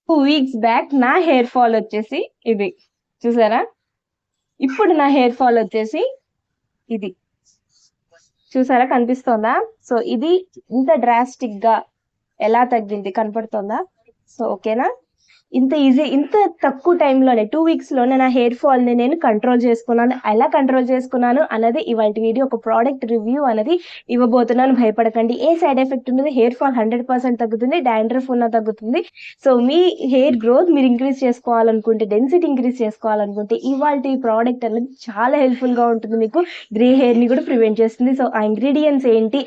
2 weeks back నా hair fall వచ్చేసి ఇది చూసారా. ఇప్పుడు నా హెయిర్ ఫాల్ వచ్చేసి ఇది చూసారా, కనిపిస్తోందా? సో ఇది ఇంత డ్రాస్టిక్ గా ఎలా తగ్గింది కనపడుతోందా? సో ఓకేనా, ఇంత ఈజీ, ఇంత తక్కువ టైంలోనే 2 వీక్స్ లోనే నా హెయిర్ ఫాల్ ని నేను కంట్రోల్ చేసుకున్నాను. ఎలా కంట్రోల్ చేసుకున్నాను అన్నది ఇవాళ వీడియో. ఒక ప్రోడక్ట్ రివ్యూ అనేది ఇవ్వబోతున్నాను. భయపడకండి, ఏ సైడ్ ఎఫెక్ట్ ఉండదు. హెయిర్ ఫాల్ 100% తగ్గుతుంది, డాండ్రఫ్ ఉన్న తగ్గుతుంది. సో మీ హెయిర్ గ్రోత్ మీరు ఇంక్రీజ్ చేసుకోవాలనుకుంటే, డెన్సిటీ ఇంక్రీజ్ చేసుకోవాలనుకుంటే ఇవాళ ఈ ప్రోడక్ట్ అనేది చాలా హెల్ప్ఫుల్ గా ఉంటుంది. మీకు గ్రే హెయిర్ ని కూడా ప్రివెంట్ చేస్తుంది. సో ఆ ఇంగ్రీడియంట్స్ ఏంటి,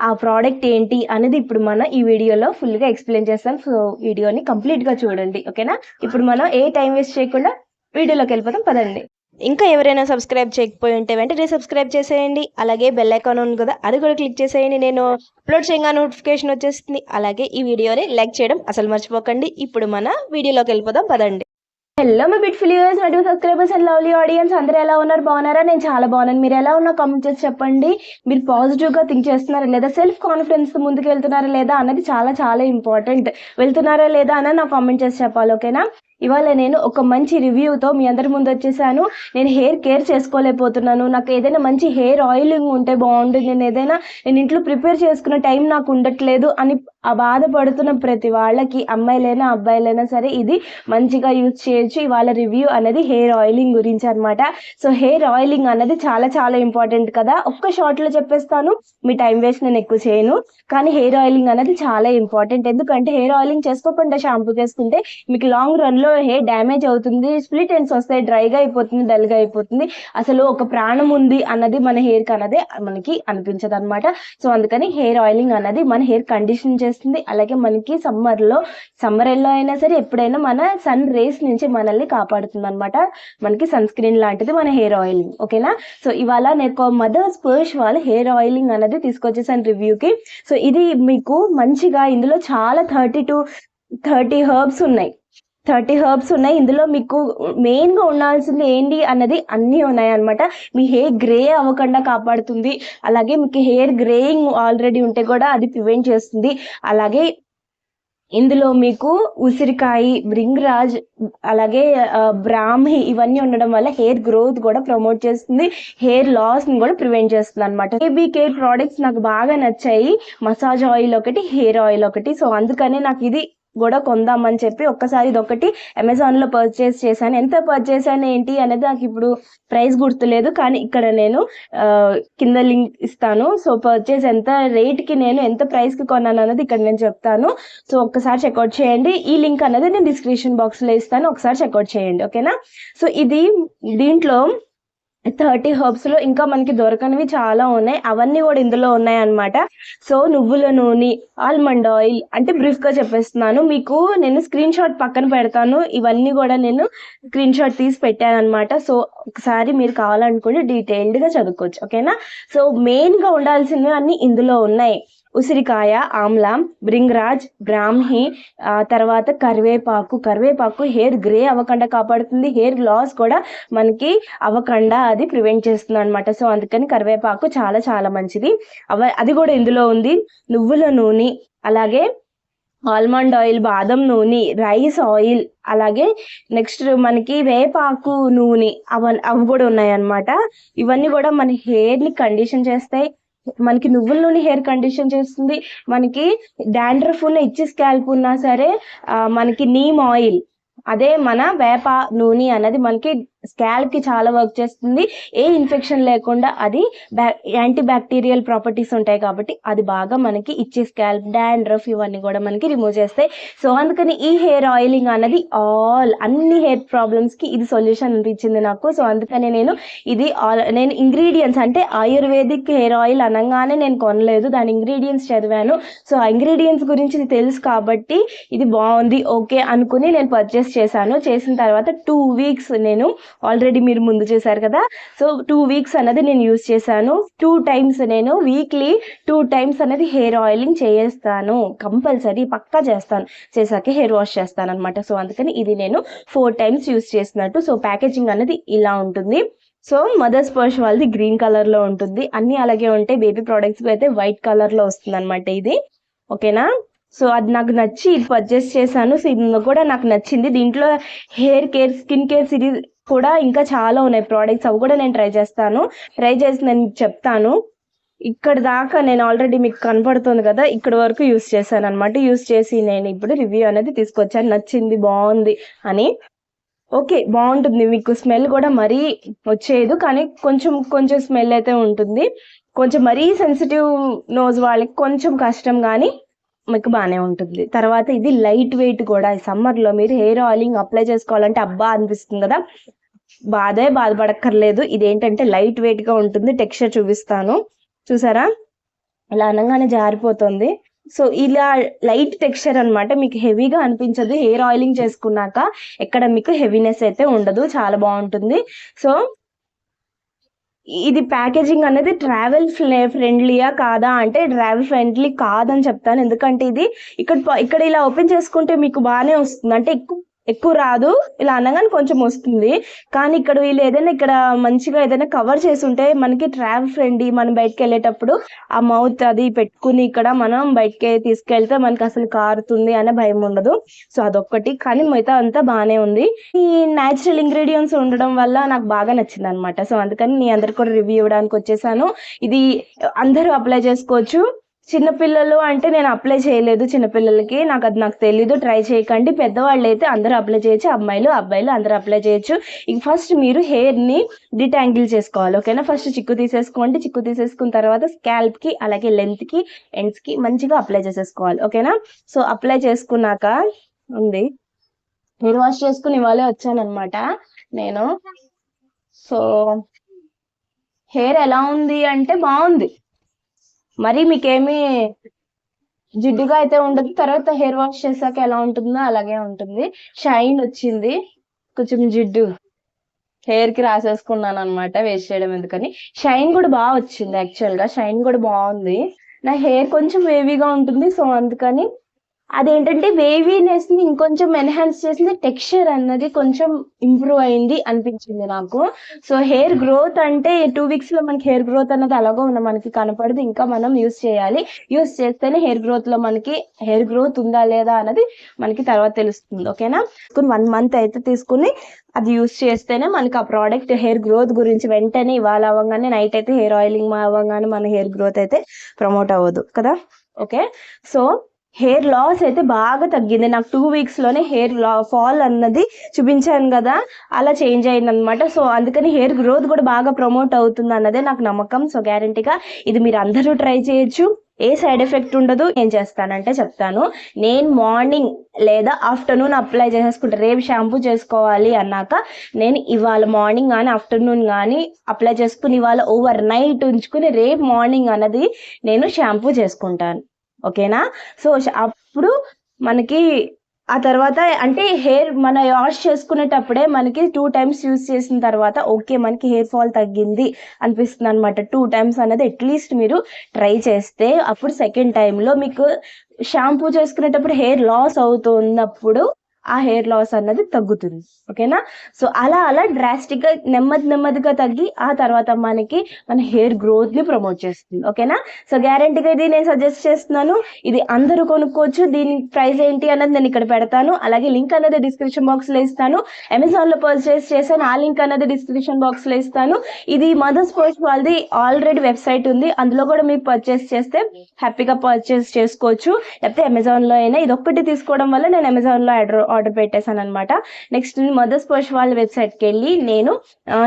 ఆ ప్రోడక్ట్ ఏంటి అనేది ఇప్పుడు మనం ఈ వీడియోలో ఫుల్ గా ఎక్స్ప్లెయిన్ చేస్తాను. సో వీడియోని కంప్లీట్ గా చూడండి, ఓకేనా? ఇప్పుడు మనం ఏ టైం వేస్ట్ చేయకుండా వీడియోలోకి వెళ్ళిపోతాం, పదండి. ఇంకా ఎవరైనా సబ్స్క్రైబ్ చేయకపోయి ఉంటే వెంటనే సబ్స్క్రైబ్ చేసేయండి. అలాగే బెల్ ఐకాన్ ఉంది కదా, అది కూడా క్లిక్ చేసేయండి. నేను అప్లోడ్ చేయగా నోటిఫికేషన్ వచ్చేస్తుంది. అలాగే ఈ వీడియోని లైక్ చేయడం అసలు మర్చిపోకండి. ఇప్పుడు మన వీడియోలోకి వెళ్ళిపోదాం, పదండి. Hello my beautiful viewers, my subscribers and lovely audience, అందరూ ఎలా ఉన్నారు? బాగున్నారా? నేను చాలా బాగున్నాను. మీరు ఎలా ఉన్నా కామెంట్ చేసి చెప్పండి. మీరు పాజిటివ్ గా థింక్ చేస్తున్నారా లేదా, సెల్ఫ్ కాన్ఫిడెన్స్ ముందుకు వెళ్తున్నారా లేదా అన్నది చాలా చాలా ఇంపార్టెంట్. వెళ్తున్నారా లేదా అన్నది నాకు కామెంట్ చేసి చెప్పాలి, ఓకేనా? ఇవాళ నేను ఒక మంచి రివ్యూతో మీ అందరి ముందు వచ్చేసాను. నేను హెయిర్ కేర్ చేసుకోలేకపోతున్నాను, నాకు ఏదైనా మంచి హెయిర్ ఆయిలింగ్ ఉంటే బాగుంటుంది, నేను ఇంట్లో ప్రిపేర్ చేసుకున్న టైం నాకు ఉండట్లేదు అని ఆ బాధపడుతున్న ప్రతి వాళ్ళకి, అమ్మాయిలైనా అబ్బాయిలైనా సరే, ఇది మంచిగా యూజ్ చేయొచ్చు. ఇవాళ రివ్యూ అనేది హెయిర్ ఆయిలింగ్ గురించి అనమాట. సో హెయిర్ ఆయిలింగ్ అన్నది చాలా చాలా ఇంపార్టెంట్ కదా. ఒక్క షార్ట్ లో చెప్పేస్తాను, మీ టైం వేస్ట్ నేను ఎక్కువ చేయను. కానీ హెయిర్ ఆయిలింగ్ అనేది చాలా ఇంపార్టెంట్. ఎందుకంటే హెయిర్ ఆయిలింగ్ చేసుకోకుండా షాంపూ చేసుకుంటే మీకు లాంగ్ రన్ లో హెయిర్ డ్యామేజ్ అవుతుంది, స్ప్లిట్ ఎండ్స్ వస్తాయి, డ్రైగా అయిపోతుంది, డల్ గా అయిపోతుంది. అసలు ఒక ప్రాణం ఉంది అన్నది మన హెయిర్ కి అన్నది మనకి అనిపించదు అనమాట. సో అందుకని హెయిర్ ఆయిలింగ్ అన్నది మన హెయిర్ కండిషన్ చేస్తుంది. అలాగే మనకి సమ్మర్ ఎల్లో అయినా సరే ఎప్పుడైనా మన సన్ రేస్ నుంచి మనల్ని కాపాడుతుంది అనమాట. మనకి సన్ స్క్రీన్ లాంటిది మన హెయిర్ ఆయిలింగ్, ఓకేనా? సో ఇవాళ నేను మదర్స్ పర్ష్ వాళ్ళ హెయిర్ ఆయిలింగ్ అనేది తీసుకొచ్చేసాను రివ్యూకి. సో ఇది మీకు మంచిగా, ఇందులో చాలా 30 హెర్బ్స్ ఉన్నాయి. 30 హెర్బ్స్ ఉన్నాయి ఇందులో. మీకు మెయిన్ గా ఉండాల్సింది ఏంటి అన్నది అన్నీ ఉన్నాయి అనమాట. మీ హెయిర్ గ్రే అవ్వకుండా కాపాడుతుంది. అలాగే మీకు హెయిర్ గ్రేయింగ్ ఆల్రెడీ ఉంటే కూడా అది ప్రివెంట్ చేస్తుంది. అలాగే ఇందులో మీకు ఉసిరికాయ, భృంగరాజ్, అలాగే బ్రాహ్మి ఇవన్నీ ఉండడం వల్ల హెయిర్ గ్రోత్ కూడా ప్రమోట్ చేస్తుంది, హెయిర్ లాస్ ని కూడా ప్రివెంట్ చేస్తుంది అనమాట. బేబీ కేర్ ప్రోడక్ట్స్ నాకు బాగా నచ్చాయి. మసాజ్ ఆయిల్ ఒకటి, హెయిర్ ఆయిల్ ఒకటి. సో అందుకనే నాకు ఇది కూడా కొందామని చెప్పి ఒక్కసారి ఇదొకటి అమెజాన్ లో పర్చేస్ చేశాను. ఎంత పర్చేస్ చేశాను ఏంటి అనేది నాకు ఇప్పుడు ప్రైస్ గుర్తులేదు, కానీ ఇక్కడ నేను కింద లింక్ ఇస్తాను. సో పర్చేస్ ఎంత రేట్ కి, నేను ఎంత ప్రైస్ కి కొన్నాను అన్నది ఇక్కడ నేను చెప్తాను. సో ఒక్కసారి చెక్అవుట్ చేయండి. ఈ లింక్ అనేది నేను డిస్క్రిప్షన్ బాక్స్ లో ఇస్తాను, ఒకసారి చెక్అవుట్ చేయండి, ఓకేనా? సో ఇది దీంట్లో 30 హెర్బ్స్ లో ఇంకా మనకి దొరకనివి చాలా ఉన్నాయి, అవన్నీ కూడా ఇందులో ఉన్నాయి అన్నమాట. సో నువ్వుల నూనె, ఆల్మండ్ ఆయిల్, అంటే బ్రీఫ్ గా చెప్పేస్తున్నాను మీకు. నేను స్క్రీన్ షాట్ పక్కన పెడతాను, ఇవన్నీ కూడా నేను స్క్రీన్ షాట్ తీసి పెట్టాను అనమాట. సో ఒకసారి మీరు కావాలనుకుంటే డీటెయిల్డ్ గా చదువుకోవచ్చు, ఓకేనా? సో మెయిన్ గా ఉండాల్సినవి అన్ని ఇందులో ఉన్నాయి. ఉసిరికాయ, ఆమ్లా, భృంగరాజ్, బ్రాహ్మి, తర్వాత కరివేపాకు హెయిర్ గ్రే అవ్వకుండా కాపాడుతుంది, హెయిర్ లాస్ కూడా మనకి అవ్వకుండా అది ప్రివెంట్ చేస్తుంది అనమాట. సో అందుకని కరివేపాకు చాలా చాలా మంచిది, అది కూడా ఇందులో ఉంది. నువ్వుల నూనె, అలాగే ఆల్మండ్ ఆయిల్, బాదం నూనె, రైస్ ఆయిల్, అలాగే నెక్స్ట్ మనకి వేపాకు నూనె, అవి కూడా ఉన్నాయి అన్నమాట. ఇవన్నీ కూడా మన హెయిర్ ని కండిషన్ చేస్తాయి. మనకి నువ్వుల నూనె హెయిర్ కండిషన్ చేస్తుంది. మనకి డాండ్రఫ్ ఉన్న, ఇచ్చి స్కాల్ప్ ఉన్నా సరే మనకి నీమ్ ఆయిల్, అదే మన వేప నూనె అన్నది మనకి స్కాల్ప్ కి చాలా వర్క్ చేస్తుంది. ఏ ఇన్ఫెక్షన్ లేకుండా అది యాంటీ బ్యాక్టీరియల్ ప్రాపర్టీస్ ఉంటాయి కాబట్టి అది బాగా మనకి ఇచ్చే స్కాల్ప్, డాండ్రఫ్ ఇవన్నీ కూడా మనకి రిమూవ్ చేస్తాయి. సో అందుకని ఈ హెయిర్ ఆయిలింగ్ అన్నది అన్ని హెయిర్ ప్రాబ్లమ్స్ కి ఇది సొల్యూషన్ అనిపించింది నాకు. సో అందుకని నేను ఇంగ్రీడియంట్స్, అంటే ఆయుర్వేదిక్ హెయిర్ ఆయిల్ అనగానే నేను కొనలేదు, దాని ఇంగ్రీడియంట్స్ చదివాను. సో ఆ ఇంగ్రీడియంట్స్ గురించి తెలుసు కాబట్టి ఇది బాగుంది ఓకే అనుకుని నేను పర్చేస్ చేశాను. చేసిన తర్వాత 2 వీక్స్ నేను ఆల్రెడీ మీరు ముందు చేశారు కదా. సో 2 వీక్స్ అనేది నేను యూజ్ చేశాను. 2 టైమ్స్ నేను వీక్లీ 2 టైమ్స్ అనేది హెయిర్ ఆయిలింగ్ చేస్తాను, కంపల్సరీ పక్కా చేస్తాను. చేశాక హెయిర్ వాష్ చేస్తాను అనమాట. సో అందుకని ఇది నేను 4 టైమ్స్ యూజ్ చేసినట్టు. సో ప్యాకేజింగ్ అనేది ఇలా ఉంటుంది. సో మదర్స్ పర్ష్ వాళ్ళది గ్రీన్ కలర్ లో ఉంటుంది, అన్ని అలాగే ఉంటాయి. బేబీ ప్రొడక్ట్స్ అయితే వైట్ కలర్ లో వస్తుంది అనమాట ఇది, ఓకేనా? సో అది నాకు నచ్చి ఇది పర్చేస్ చేశాను. సో ఇది కూడా నాకు నచ్చింది. దీంట్లో hair care, skin care series కూడా ఇంకా చాలా ఉన్నాయి ప్రోడక్ట్స్. అవి కూడా నేను ట్రై చేస్తాను. ట్రై చేసి నేను చెప్తాను. ఇక్కడ దాకా నేను ఆల్రెడీ మీకు కనపడుతుంది కదా, ఇక్కడ వరకు యూస్ చేశాను అనమాట. యూస్ చేసి నేను ఇప్పుడు రివ్యూ అనేది తీసుకొచ్చాను. నచ్చింది, బాగుంది అని. ఓకే, బాగుంటుంది. మీకు స్మెల్ కూడా మరీ వచ్చేది, కానీ కొంచెం కొంచెం స్మెల్ అయితే ఉంటుంది. కొంచెం మరీ సెన్సిటివ్ నోజ్ వాళ్ళకి కొంచెం కష్టం, కానీ మీకు బాగానే ఉంటుంది. తర్వాత ఇది లైట్ వెయిట్ కూడా. ఈ సమ్మర్లో మీరు హెయిర్ ఆయిలింగ్ అప్లై చేసుకోవాలంటే అబ్బా అనిపిస్తుంది కదా, బాధపడక్కర్లేదు. ఇదేంటంటే లైట్ వెయిట్గా ఉంటుంది. టెక్స్చర్ చూపిస్తాను, చూసారా, ఇలా అనగానే జారిపోతుంది. సో ఇలా లైట్ టెక్స్చర్ అనమాట. మీకు హెవీగా అనిపించదు. హెయిర్ ఆయిలింగ్ చేసుకున్నాక ఎక్కడ మీకు హెవీనెస్ అయితే ఉండదు. చాలా బాగుంటుంది. సో ఇది ప్యాకేజింగ్ అనేది ట్రావెల్ ఫ్రెండ్లీయా కాదా అంటే ట్రావెల్ ఫ్రెండ్లీ కాదని చెప్తాను. ఎందుకంటే ఇది ఇక్కడ ఇలా ఓపెన్ చేసుకుంటే మీకు బాగానే వస్తుంది. అంటే ఎక్కువ రాదు, ఇలా అనగానే కొంచెం వస్తుంది. కానీ ఇక్కడ వీళ్ళు ఏదైనా ఇక్కడ మంచిగా ఏదైనా కవర్ చేసి ఉంటే మనకి ట్రావెల్ ఫ్రెండ్లీ. మనం బయటకు వెళ్ళేటప్పుడు ఆ మౌత్ అది పెట్టుకుని ఇక్కడ మనం బయటకి తీసుకెళ్తే మనకి అసలు కారుతుంది అనే భయం ఉండదు. సో అదొక్కటి. కానీ మిగతా అంతా బాగానే ఉంది. ఈ న్యాచురల్ ఇంగ్రీడియంట్స్ ఉండడం వల్ల నాకు బాగా నచ్చింది అనమాట. సో అందుకని నేను అందరికి కూడా రివ్యూ ఇవ్వడానికి వచ్చేసాను. ఇది అందరూ అప్లై చేసుకోవచ్చు. చిన్నపిల్లలు అంటే నేను అప్లై చేయలేదు. చిన్నపిల్లలకి నాకు తెలీదు, ట్రై చేయకండి. పెద్దవాళ్ళు అయితే అందరూ అప్లై చేయొచ్చు. అమ్మాయిలు అబ్బాయిలు అందరూ అప్లై చేయొచ్చు. ఇక ఫస్ట్ మీరు హెయిర్ని డిటాంగిల్ చేసుకోవాలి. ఓకేనా. ఫస్ట్ చిక్కు తీసేసుకోండి. చిక్కు తీసేసుకున్న తర్వాత స్కాల్ప్కి అలాగే లెంత్కి ఎండ్స్కి మంచిగా అప్లై చేసేసుకోవాలి. ఓకేనా. సో అప్లై చేసుకున్నాక ఉంది, హెయిర్ వాష్ చేసుకుని ఇవాళే వచ్చానమాట నేను. సో హెయిర్ ఎలా ఉంది అంటే బాగుంది. మరి మీకేమీ జిడ్డుగా అయితే ఉండదు. తర్వాత హెయిర్ వాష్ చేశాక ఎలా ఉంటుందో అలాగే ఉంటుంది. షైన్ వచ్చింది. కొంచెం జిడ్డు హెయిర్కి రాసేసుకున్నాను అనమాట, వేస్ట్ చేయడం ఎందుకని. షైన్ కూడా బాగా వచ్చింది. యాక్చువల్గా షైన్ కూడా బాగుంది. నా హెయిర్ కొంచెం వేవీగా ఉంటుంది. సో అందుకని అదేంటంటే వేవీనెస్ ని ఇంకొంచెం ఎన్హాన్స్ చేసింది. టెక్స్చర్ అన్నది కొంచెం ఇంప్రూవ్ అయింది అనిపించింది నాకు. సో హెయిర్ గ్రోత్ అంటే 2 weeks లో మనకి హెయిర్ గ్రోత్ అన్నది అలాగో మనకి కనపడదు. ఇంకా మనం యూస్ చేయాలి. యూస్ చేస్తేనే హెయిర్ గ్రోత్ లో మనకి హెయిర్ గ్రోత్ ఉందా లేదా అన్నది మనకి తర్వాత తెలుస్తుంది. ఓకేనా. 1 month అయితే తీసుకుని అది యూస్ చేస్తేనే మనకి ఆ ప్రోడక్ట్ హెయిర్ గ్రోత్ గురించి వెంటనే ఇవాళ అవ్వగానే నైట్ అయితే హెయిర్ ఆయిలింగ్ అవ్వగానే మన హెయిర్ గ్రోత్ అయితే ప్రమోట్ అవ్వదు కదా. ఓకే. సో హెయిర్ లాస్ అయితే బాగా తగ్గింది నాకు. 2 weeks లోనే హెయిర్ ఫాల్ అన్నది చూపించాను కదా, అలా చేంజ్ అయింది అనమాట. సో అందుకని హెయిర్ గ్రోత్ కూడా బాగా ప్రమోట్ అవుతుంది అన్నదే నాకు నమ్మకం. సో గ్యారంటీగా ఇది మీరు అందరూ ట్రై చేయొచ్చు. ఏ సైడ్ ఎఫెక్ట్ ఉండదు. ఏం చేస్తానంటే చెప్తాను. నేను మార్నింగ్ లేదా ఆఫ్టర్నూన్ అప్లై చేసేసుకుంటా. రేపు షాంపూ చేసుకోవాలి అన్నాక నేను ఇవాళ మార్నింగ్ కానీ ఆఫ్టర్నూన్ కానీ అప్లై చేసుకుని ఇవాళ ఓవర్ నైట్ ఉంచుకుని రేపు మార్నింగ్ అన్నది నేను షాంపూ చేసుకుంటాను. ఓకేనా. సో అప్పుడు మనకి ఆ తర్వాత అంటే హెయిర్ మన వాష్ చేసుకునేటప్పుడే మనకి 2 times యూస్ చేసిన తర్వాత ఓకే మనకి హెయిర్ ఫాల్ తగ్గింది అనిపిస్తుంది అనమాట. 2 times అనేది అట్లీస్ట్ మీరు ట్రై చేస్తే అప్పుడు సెకండ్ టైంలో మీకు షాంపూ చేసుకునేటప్పుడు హెయిర్ లాస్ అవుతున్నప్పుడు ఆ హెయిర్ లాస్ అన్నది తగ్గుతుంది. ఓకేనా. సో అలా డ్రాస్టిక్గా నెమ్మదిగా తగ్గి ఆ తర్వాత మనకి మన హెయిర్ గ్రోత్ని ప్రమోట్ చేస్తుంది. ఓకేనా. సో గ్యారంటీగా ఇది నేను సజెస్ట్ చేస్తున్నాను. ఇది అందరూ కొనుక్కోవచ్చు. దీని ప్రైస్ ఏంటి అన్నది నేను ఇక్కడ పెడతాను. అలాగే లింక్ అనేది డిస్క్రిప్షన్ బాక్స్లో ఇస్తాను. అమెజాన్లో పర్చేస్ చేశాను, ఆ లింక్ అనేది డిస్క్రిప్షన్ బాక్స్లో ఇస్తాను. ఇది మదర్స్ పర్స్ వాళ్ళది ఆల్రెడీ వెబ్సైట్ ఉంది, అందులో కూడా మీరు పర్చేస్ చేస్తే హ్యాపీగా పర్చేస్ చేసుకోవచ్చు. లేకపోతే అమెజాన్లో అయినా. ఇది ఒక్కటి తీసుకోవడం వల్ల నేను అమెజాన్లో ఆర్డర్ పెట్టేశాను అనమాట. నెక్స్ట్ మదర్స్ పర్స్ వాళ్ళ వెబ్సైట్కి వెళ్ళి నేను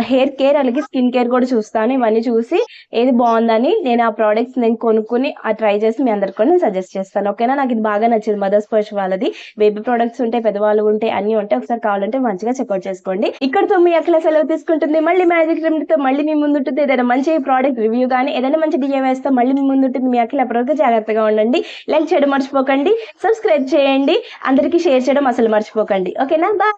హెయిర్ కేర్ అలాగే స్కిన్ కేర్ కూడా చూస్తాను. ఇవన్నీ చూసి ఏది బాగుందని నేను ఆ ప్రోడక్ట్స్ నేను కొనుక్కుని ట్రై చేసి మీ అందరికి కూడా సజెస్ట్ చేస్తాను. ఓకేనా. నాకు ఇది బాగా నచ్చింది మదర్స్ పర్స్ వాళ్ళది. బేబీ ప్రొడక్ట్స్ ఉంటాయి, పెద్దవాళ్ళు ఉంటాయి, అన్ని ఉంటాయి. ఒకసారి కావాలంటే మంచిగా చెక్అవుట్ చేసుకోండి. ఇక్కడతో మీ అక్కడ సెలవు తీసుకుంటుంది. మళ్ళీ మ్యాజిక్ రెమెడీతో మళ్ళీ మీ ముందు ఉంటుంది. ఏదైనా మంచి ప్రోడక్ట్ రివ్యూ కానీ ఏదైనా మంచి DIYs తో మళ్ళీ మీ ముందు ఉంటుంది. మీ అక్కడ ఎప్పటివరకు జాగ్రత్తగా ఉండండి. లైక్ చేయడం మర్చిపోకండి, సబ్స్క్రైబ్ చేయండి, అందరికీ షేర్ చేయడం అసలు మర్చిపోకండి. ఓకేనా. బాయ్.